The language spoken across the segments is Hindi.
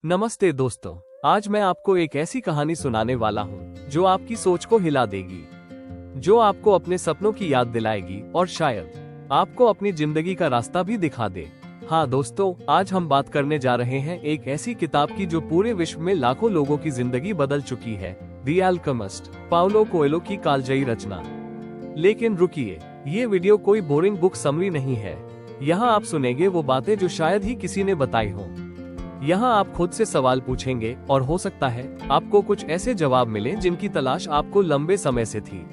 नमस्ते दोस्तों, आज मैं आपको एक ऐसी कहानी सुनाने वाला हूँ जो आपकी सोच को हिला देगी, जो आपको अपने सपनों की याद दिलाएगी और शायद आपको अपनी जिंदगी का रास्ता भी दिखा दे। हाँ दोस्तों, आज हम बात करने जा रहे हैं एक ऐसी किताब की जो पूरे विश्व में लाखों लोगों की जिंदगी बदल चुकी है, द अल्केमिस्ट, पाउलो कोएल्हो की कालजयी रचना। लेकिन रुकिए, ये वीडियो कोई बोरिंग बुक समरी नहीं है। यहाँ आप सुनेंगे वो बातें जो शायद ही किसी ने बताई हो। यहाँ आप खुद से सवाल पूछेंगे और हो सकता है आपको कुछ ऐसे जवाब मिले जिनकी तलाश आपको लंबे समय से थी।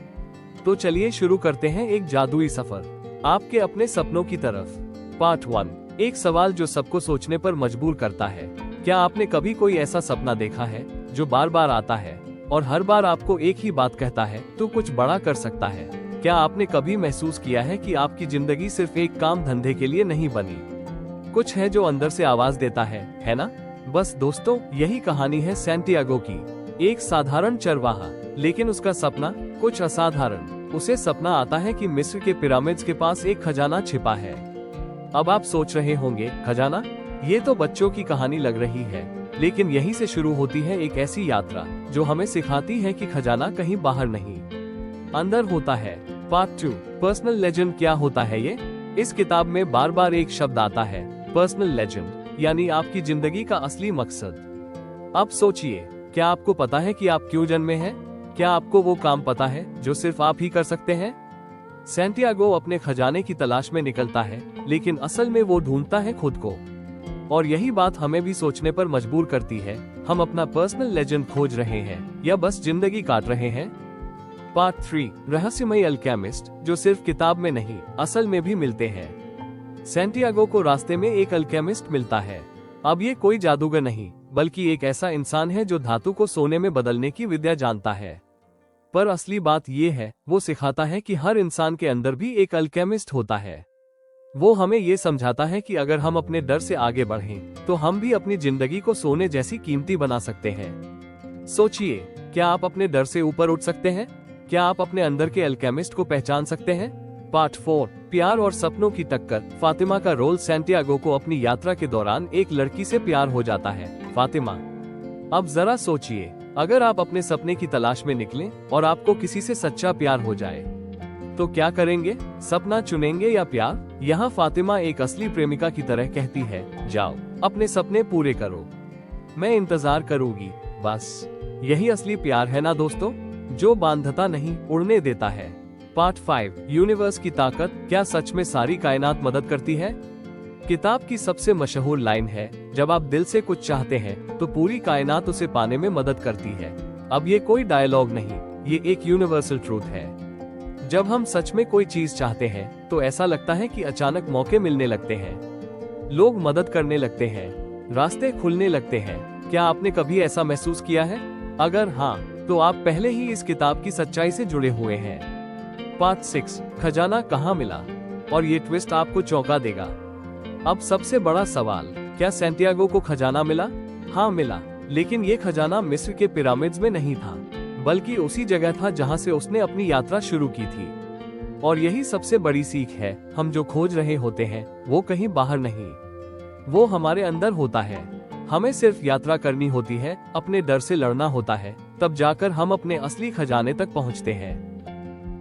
तो चलिए शुरू करते हैं एक जादुई सफर आपके अपने सपनों की तरफ। पार्ट 1, एक सवाल जो सबको सोचने पर मजबूर करता है। क्या आपने कभी कोई ऐसा सपना देखा है जो बार बार आता है और हर बार आपको एक ही बात कहता है, तू कुछ बड़ा कर सकता है? क्या आपने कभी महसूस किया है कि आपकी जिंदगी सिर्फ एक काम धंधे के लिए नहीं बनी? कुछ है जो अंदर से आवाज देता है ना? बस दोस्तों, यही कहानी है सैंटियागो की। एक साधारण चरवाहा, लेकिन उसका सपना कुछ असाधारण। उसे सपना आता है कि मिस्र के पिरामिड्स के पास एक खजाना छिपा है। अब आप सोच रहे होंगे, खजाना? ये तो बच्चों की कहानी लग रही है। लेकिन यहीं से शुरू होती है एक ऐसी यात्रा जो हमें सिखाती है कि खजाना कहीं बाहर नहीं, अंदर होता है। पार्ट 2, पर्सनल लेजेंड क्या होता है ये? इस किताब में बार बार एक शब्द आता है, पर्सनल लेजेंड, यानी आपकी जिंदगी का असली मकसद। अब सोचिए, क्या आपको पता है कि आप क्यों जन्मे हैं? क्या आपको वो काम पता है जो सिर्फ आप ही कर सकते हैं? सैंटियागो अपने खजाने की तलाश में निकलता है, लेकिन असल में वो ढूंढता है खुद को। और यही बात हमें भी सोचने पर मजबूर करती है, हम अपना पर्सनल लेजेंड खोज रहे हैं या बस जिंदगी काट रहे हैं? पार्ट 3, रहस्यमयी अल्केमिस्ट, जो सिर्फ किताब में नहीं, असल में भी मिलते हैं। सैंटियागो को रास्ते में एक अल्केमिस्ट मिलता है। अब ये कोई जादूगर नहीं, बल्कि एक ऐसा इंसान है जो धातु को सोने में बदलने की विद्या जानता है। पर असली बात ये है, वो सिखाता है कि हर इंसान के अंदर भी एक अल्केमिस्ट होता है। वो हमें ये समझाता है कि अगर हम अपने डर से आगे बढ़ें, तो हम भी अपनी जिंदगी को सोने जैसी कीमती बना सकते हैं। सोचिए, क्या आप अपने डर से ऊपर उठ सकते हैं? क्या आप अपने अंदर के अल्केमिस्ट को पहचान सकते हैं? पार्ट 4, प्यार और सपनों की टक्कर। फातिमा का रोल। सैंटियागो को अपनी यात्रा के दौरान एक लड़की से प्यार हो जाता है, फातिमा। अब जरा सोचिए, अगर आप अपने सपने की तलाश में निकलें और आपको किसी से सच्चा प्यार हो जाए, तो क्या करेंगे? सपना चुनेंगे या प्यार? यहाँ फातिमा एक असली प्रेमिका की तरह कहती है, जाओ अपने सपने पूरे करो, मैं इंतजार करूंगी। बस यही असली प्यार है ना दोस्तों, जो बांधता नहीं, उड़ने देता है। पार्ट 5, यूनिवर्स की ताकत। क्या सच में सारी कायनात मदद करती है? किताब की सबसे मशहूर लाइन है, जब आप दिल से कुछ चाहते हैं तो पूरी कायनात उसे पाने में मदद करती है। अब ये कोई डायलॉग नहीं, ये एक यूनिवर्सल ट्रूथ है। जब हम सच में कोई चीज चाहते हैं तो ऐसा लगता है कि अचानक मौके मिलने लगते हैं, लोग मदद करने लगते हैं, रास्ते खुलने लगते हैं। क्या आपने कभी ऐसा महसूस किया है? अगर हाँ, तो आप पहले ही इस किताब की सच्चाई से जुड़े हुए हैं। पार्ट 6, खजाना कहाँ मिला? और ये ट्विस्ट आपको चौंका देगा। अब सबसे बड़ा सवाल, क्या सैंटियागो को खजाना मिला? हाँ मिला, लेकिन ये खजाना मिस्र के पिरामिड्स में नहीं था, बल्कि उसी जगह था जहाँ से उसने अपनी यात्रा शुरू की थी। और यही सबसे बड़ी सीख है, हम जो खोज रहे होते हैं वो कहीं बाहर नहीं, वो हमारे अंदर होता है। हमें सिर्फ यात्रा करनी होती है, अपने डर से लड़ना होता है, तब जाकर हम अपने असली खजाने तक पहुंचते हैं।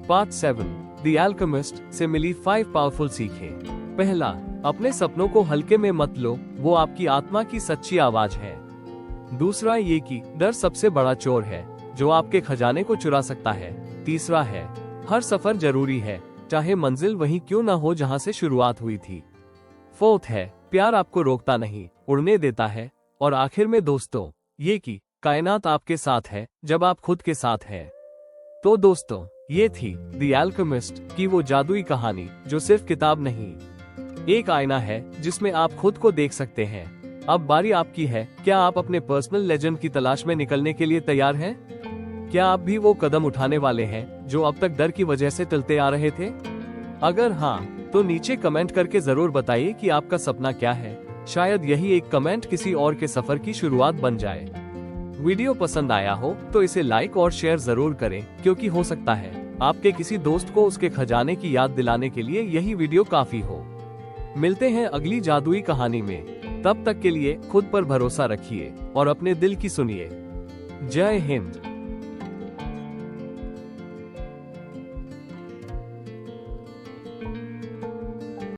पार्ट 7, द अल्केमिस्ट से मिली 5 पावरफुल सीखें। पहला, अपने सपनों को हल्के में मत लो, वो आपकी आत्मा की सच्ची आवाज है। दूसरा ये कि डर सबसे बड़ा चोर है जो आपके खजाने को चुरा सकता है। तीसरा है, हर सफर जरूरी है, चाहे मंजिल वहीं क्यों ना हो जहां से शुरुआत हुई थी। फोर्थ है, प्यार आपको रोकता नहीं, उड़ने देता है। और आखिर में दोस्तों, ये कि कायनात आपके साथ है जब आप खुद के साथ हैं। तो दोस्तों, ये थी द अल्केमिस्ट की वो जादुई कहानी जो सिर्फ किताब नहीं, एक आईना है जिसमें आप खुद को देख सकते हैं। अब बारी आपकी है, क्या आप अपने पर्सनल लेजेंड की तलाश में निकलने के लिए तैयार हैं? क्या आप भी वो कदम उठाने वाले हैं जो अब तक डर की वजह से टलते आ रहे थे? अगर हाँ, तो नीचे कमेंट करके जरूर बताइए कि आपका सपना क्या है। शायद यही एक कमेंट किसी और के सफर की शुरुआत बन जाए। वीडियो पसंद आया हो तो इसे लाइक और शेयर जरूर करें, क्योंकि हो सकता है आपके किसी दोस्त को उसके खजाने की याद दिलाने के लिए यही वीडियो काफी हो। मिलते हैं अगली जादुई कहानी में। तब तक के लिए खुद पर भरोसा रखिए और अपने दिल की सुनिए। जय हिंद।